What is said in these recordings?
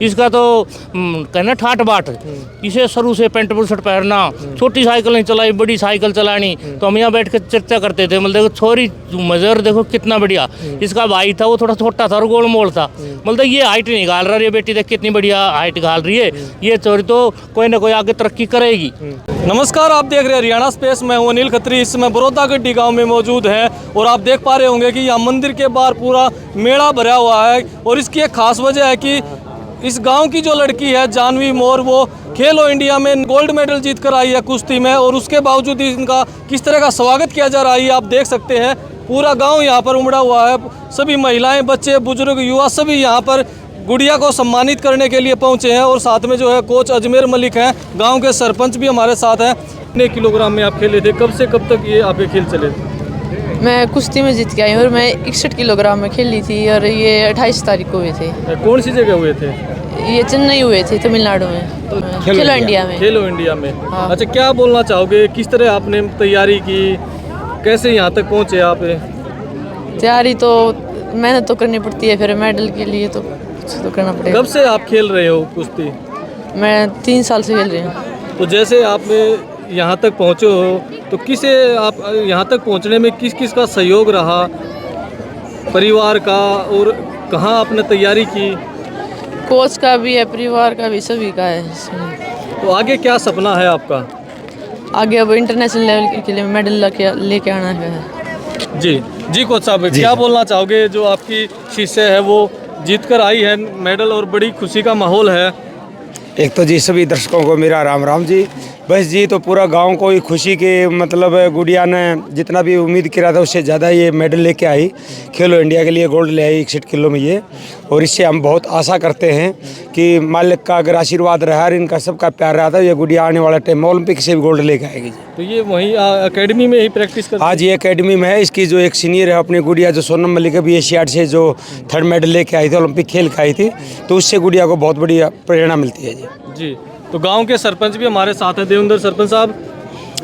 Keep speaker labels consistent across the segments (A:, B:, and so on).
A: इसका तो कहना ठाट बाट, इसे शुरू से पेंट शर्ट पहनना, छोटी साइकिल नहीं चलाई, बड़ी साइकिल चलानी। तो हम यहाँ बैठ के चर्चा करते थे, मतलब देखो छोरी मजर देखो कितना बढ़िया। इसका भाई था वो थोड़ा छोटा था और गोल मोल था, मतलब ये हाइट नहीं निकाल रहा है, बेटी देख कितनी बढ़िया हाइट निकाल रही है। ये छोरी तो कोई ना कोई आगे तरक्की करेगी।
B: नमस्कार, आप देख रहे हैं हरियाणा स्पेस। मैं हूं अनिल खत्री। इस समय बरोदागढ़ी गांव में मौजूद है और आप देख पा रहे होंगे कि यहाँ मंदिर के बाहर पूरा मेला भरा हुआ है। और इसकी एक खास वजह है कि इस गांव की जो लड़की है जानवी मोर, वो खेलो इंडिया में गोल्ड मेडल जीत कर आई है कुश्ती में, और उसके बावजूद इनका किस तरह का स्वागत किया जा रहा है आप देख सकते हैं। पूरा गाँव यहाँ पर उमड़ा हुआ है, सभी महिलाएँ, बच्चे, बुजुर्ग, युवा सभी यहाँ पर गुड़िया को सम्मानित करने के लिए पहुंचे हैं। और साथ में जो है कोच अजमेर मलिक हैं, गांव के सरपंच भी हमारे साथ हैं। कितने किलोग्राम में आप खेले थे, कब से कब तक ये आपके खेल चले?
C: मैं कुश्ती में जीत के आई हूँ और मैं 61 किलोग्राम में खेली थी और ये 28 तारीख को हुए थे।
B: कौन सी जगह हुए थे?
C: ये चेन्नई हुए थे, तमिलनाडु में, खेलो इंडिया में।
B: खेलो इंडिया में।
C: हाँ।
B: अच्छा, क्या बोलना चाहोगे, किस तरह आपने तैयारी की, कैसे यहाँ तक पहुँचे आप?
C: तैयारी तो मेहनत तो करनी पड़ती है, फिर मेडल के लिए तो कुछ तो करना पड़ेगा।
B: कब से आप खेल रहे हो कुश्ती?
C: मैं 3 साल से खेल रही हूँ।
B: तो जैसे आप यहाँ तक पहुँचे हो, तो किसे आप यहाँ तक पहुँचने में किस किस का सहयोग रहा, परिवार का, और कहाँ आपने तैयारी की?
C: कोच का भी है, परिवार का भी, सभी का है इसमें।
B: तो आगे क्या सपना है आपका?
C: आगे अब इंटरनेशनल लेवल के लिए मेडल लेके आना है।
B: जी कोच साहब, क्या बोलना चाहोगे? जो आपकी शिष्य है वो जीत कर आई है मेडल और बड़ी खुशी का माहौल है।
D: एक तो जी सभी दर्शकों को मेरा राम राम जी। बस जी, तो पूरा गांव को ही खुशी के मतलब गुड़िया ने जितना भी उम्मीद किया था उससे ज़्यादा ये मेडल लेके आई, खेलो इंडिया के लिए गोल्ड ले आई 61 किलो में ये। और इससे हम बहुत आशा करते हैं कि मालिक का अगर आशीर्वाद रहा और इनका सबका प्यार रहा था, ये गुड़िया आने वाला टाइम में ओलंपिक से भी गोल्ड लेके आएगी।
B: तो ये वहीं एकेडमी में ही प्रैक्टिस करती है?
D: आज ये एकेडमी में है। इसकी जो एक सीनियर है अपनी गुड़िया, जो सोनम मलिक, अभी एशियाड से जो 3rd मेडल लेके आई थी, ओलंपिक खेल के आई थी, तो उससे गुड़िया को बहुत बड़ी प्रेरणा मिलती है
B: जी। तो गांव के सरपंच भी हमारे साथ हैं, देवेंद्र सरपंच साहब।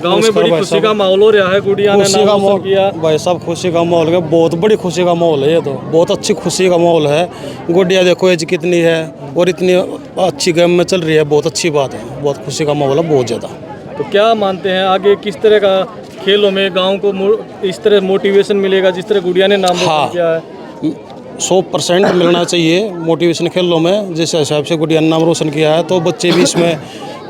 B: गांव में बड़ी खुशी का माहौल हो रहा है, गुड़िया ने नाम रोशन किया।
E: भाई साहब, खुशी का माहौल है, बहुत बड़ी खुशी का माहौल है। ये तो बहुत अच्छी खुशी का माहौल है। गुड़िया देखो एज कितनी है और इतनी अच्छी गेम में चल रही है, बहुत अच्छी बात है। बहुत खुशी का माहौल है, बहुत ज़्यादा।
B: तो क्या मानते हैं आगे किस तरह का खेलों में गाँव को इस तरह मोटिवेशन मिलेगा जिस तरह गुड़िया ने नाम रोशन किया है?
E: 100% मिलना चाहिए मोटिवेशन खेलों में। जिस हिसाब से गुड़िया ने नाम रोशन किया है, तो बच्चे भी इसमें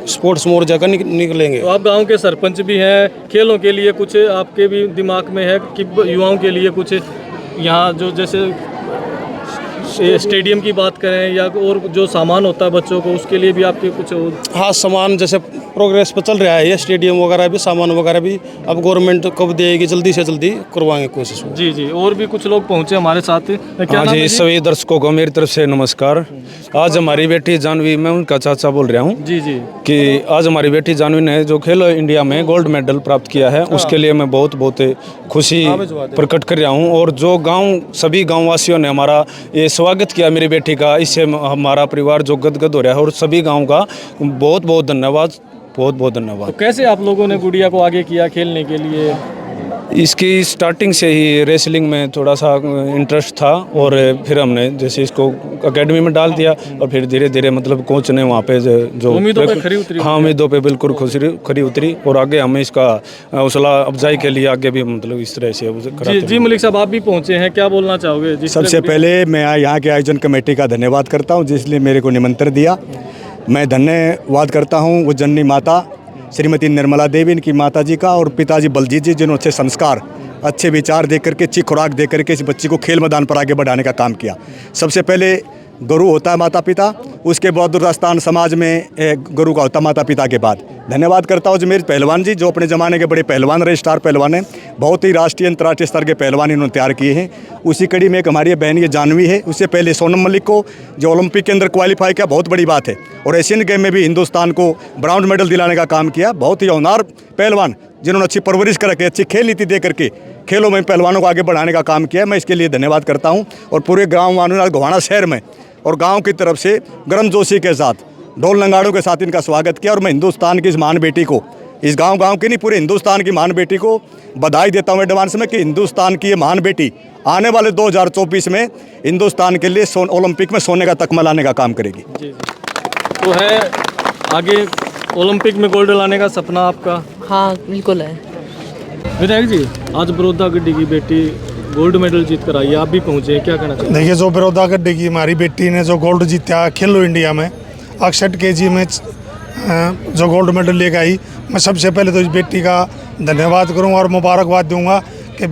E: स्पोर्ट्स मोड जाकर निकलेंगे।
B: तो आप गांव के सरपंच भी हैं, खेलों के लिए कुछ आपके भी दिमाग में है कि युवाओं के लिए कुछ यहाँ जो जैसे स्टेडियम की बात करें या और जो सामान होता है बच्चों को, उसके लिए भी आपके कुछ?
E: हाँ, सामान जैसे प्रोग्रेस पर चल रहा है ये, स्टेडियम वगैरह भी, सामान वगैरह भी अब गवर्नमेंट कब देगी, जल्दी से जल्दी करवाएंगे कोशिश।
B: जी। और भी कुछ लोग पहुँचे हमारे साथ। क्या
F: हाँ जी, सभी दर्शकों को मेरी तरफ से नमस्कार। आज हमारी बेटी जानवी, मैं उनका चाचा बोल रहा हूँ
B: जी
F: कि आज हमारी बेटी जानवी ने जो खेलो इंडिया में गोल्ड मेडल प्राप्त किया है, उसके लिए मैं बहुत खुशी प्रकट कर रहा हूँ। और जो सभी गाँव वासियों ने हमारा ये स्वागत किया मेरी बेटी का, इससे हमारा परिवार जो गदगद हो रहा है, और सभी गाँव का बहुत बहुत धन्यवाद, बहुत बहुत धन्यवाद।
B: तो कैसे आप लोगों ने गुड़िया को आगे किया खेलने के लिए?
F: इसकी स्टार्टिंग से ही रेसलिंग में थोड़ा सा इंटरेस्ट था, और फिर हमने जैसे इसको एकेडमी में डाल दिया, और फिर धीरे धीरे मतलब कोच ने वहाँ पे जो
B: उम्मीदों पे खरी उतरी।
F: हाँ, उम्मीदों पे बिल्कुल खरी उतरी, और आगे हमें इसका हौसला अफजाई के लिए आगे भी मतलब इस तरह से
B: जी मलिक साहब, आप भी पहुँचे हैं, क्या बोलना चाहोगे?
G: सबसे पहले मैं यहाँ के आयोजन कमेटी का धन्यवाद करता हूँ जिसने मेरे को निमंत्रण दिया। मैं धन्यवाद करता हूँ वो जननी माता श्रीमती निर्मला देवी, इनकी माता जी का, और पिताजी बलजीत जी, जिन्होंने अच्छे संस्कार, अच्छे विचार दे करके, अच्छी खुराक दे करके इस बच्ची को खेल मैदान पर आगे बढ़ाने का काम किया। सबसे पहले गुरु होता है माता पिता, उसके बाद दुर्दास्तान समाज में गुरु का होता माता पिता के बाद। धन्यवाद करता हूँ जो मेरे पहलवान जी, जो अपने ज़माने के बड़े पहलवान रहे, स्टार पहलवान हैं, बहुत ही राष्ट्रीय अंतर्राष्ट्रीय स्तर के पहलवान इन्होंने तैयार किए हैं। उसी कड़ी में एक हमारी बहन ये जानवी है, उससे पहले सोनम मलिक को जो ओलंपिक के अंदर क्वालिफाई किया, बहुत बड़ी बात है। और एशियन गेम में भी हिंदुस्तान को ब्राउन मेडल दिलाने का काम किया। बहुत ही होनहार पहलवान, जिन्होंने अच्छी परवरिश करके, अच्छी खेल नीति दे करके खेलों में पहलवानों को आगे बढ़ाने का काम किया। मैं इसके लिए धन्यवाद करता हूँ। और पूरे गाँव वालों, गोहाना शहर में और गांव की तरफ से गर्मजोशी के साथ, ढोल नगाड़ों के साथ इनका स्वागत किया। और मैं हिंदुस्तान की इस महान बेटी को इस गांव गांव की नहीं, पूरे हिंदुस्तान की महान बेटी को बधाई देता हूँ एडवांस में कि हिंदुस्तान की ये महान बेटी आने वाले 2024 में हिंदुस्तान के लिए ओलंपिक में सोने का तकमा लाने का काम करेगी।
B: जी तो है आगे ओलंपिक में गोल्ड लाने का सपना आपका?
C: हाँ बिल्कुल है।
B: विधायक जी, आज बड़ौदा गड्डी की बेटी गोल्ड मेडल जीत कर आई है, आप भी पहुंचे हैं, क्या कहना चाहिए?
H: देखिए, जो बड़ौदा गड्डी की हमारी बेटी ने जो गोल्ड जीता खेलो इंडिया में 68 kg में जो गोल्ड मेडल लेकर आई, मैं सबसे पहले तो इस बेटी का धन्यवाद करूंगा और मुबारकबाद दूंगा कि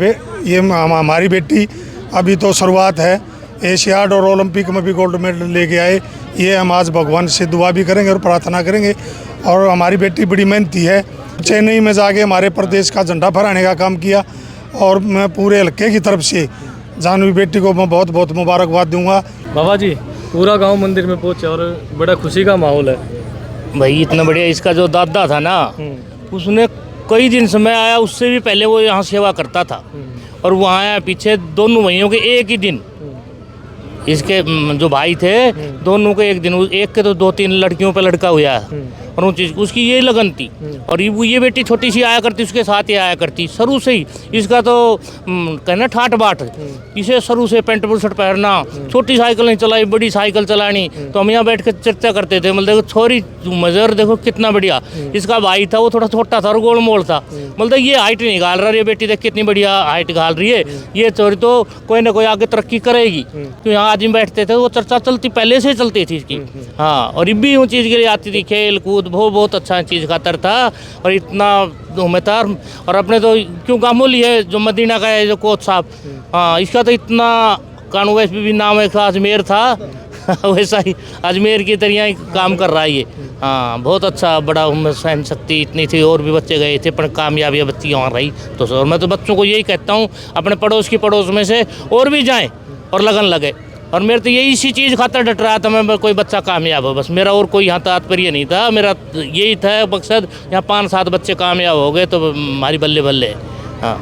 H: ये हमारी बेटी अभी तो शुरुआत है, एशियाड और ओलंपिक में भी गोल्ड मेडल लेके आए। ये हम आज भगवान से दुआ भी करेंगे और प्रार्थना करेंगे। और हमारी बेटी बड़ी मेहनती है, चेन्नई में जाके हमारे प्रदेश का झंडा फहराने का काम किया और मैं पूरे हल्के की तरफ से जानवी बेटी को मैं बहुत बहुत मुबारकबाद दूंगा।
B: बाबा जी, पूरा गांव मंदिर में पहुंचा और बड़ा खुशी का माहौल है।
A: भाई इतना बढ़िया, इसका जो दादा था ना, उसने कई दिन से मैं आया, उससे भी पहले वो यहाँ सेवा करता था और वहाँ आया पीछे दोनों भाइयों के एक ही दिन, इसके जो भाई थे दोनों के एक दिन, एक के तो 2-3 लड़कियों पे लड़का हुआ और वो चीज़ उसकी ये लगन थी। और ये बेटी छोटी सी आया करती, उसके साथ ही आया करती शुरू से ही। इसका तो कहना ठाट बाट, इसे शुरू से पेंट शर्ट पहनना, छोटी साइकिल नहीं चलाई, बड़ी साइकिल चलानी। तो हम यहाँ बैठ कर चर्चा करते थे, मतलब देखो छोरी मजर देखो कितना बढ़िया। इसका भाई था वो थोड़ा छोटा था और गोल मोल था, मतलब ये हाइट नहीं घाल रहा, ये बेटी देख कितनी बढ़िया हाइट घाल रही है, ये छोरी तो कोई ना कोई आगे तरक्की करेगी। तो यहाँ आदमी बैठते थे, वो चर्चा चलती पहले से चलती थी इसकी। हाँ, और ये भी उन चीज़ के लिए आती थी, खेल कूद वो बहुत अच्छा चीज़ खातर था और इतना उम्मीदवार। और अपने तो क्यों गामोली है जो मदीना का है जो कोच साहब, हाँ इसका तो इतना कानूस भी नाम है, अजमेर था वैसा ही अजमेर की तरह ही काम कर रहा है ये। हाँ बहुत अच्छा, बड़ा उनमें सहन शक्ति इतनी थी, और भी बच्चे गए थे पर कामयाबी बच्ची वहाँ रही। तो सर मैं तो बच्चों को यही कहता हूँ अपने पड़ोस की पड़ोस में से और भी जाएँ और लगन लगे। और मेरे तो यही इसी चीज़ खातर डट रहा था मैं कोई बच्चा कामयाब हो, बस मेरा और कोई यहाँ तात्पर्य नहीं था, मेरा यही था मकसद यहाँ 5-7 बच्चे कामयाब हो गए तो हमारी बल्ले बल्ले। हाँ।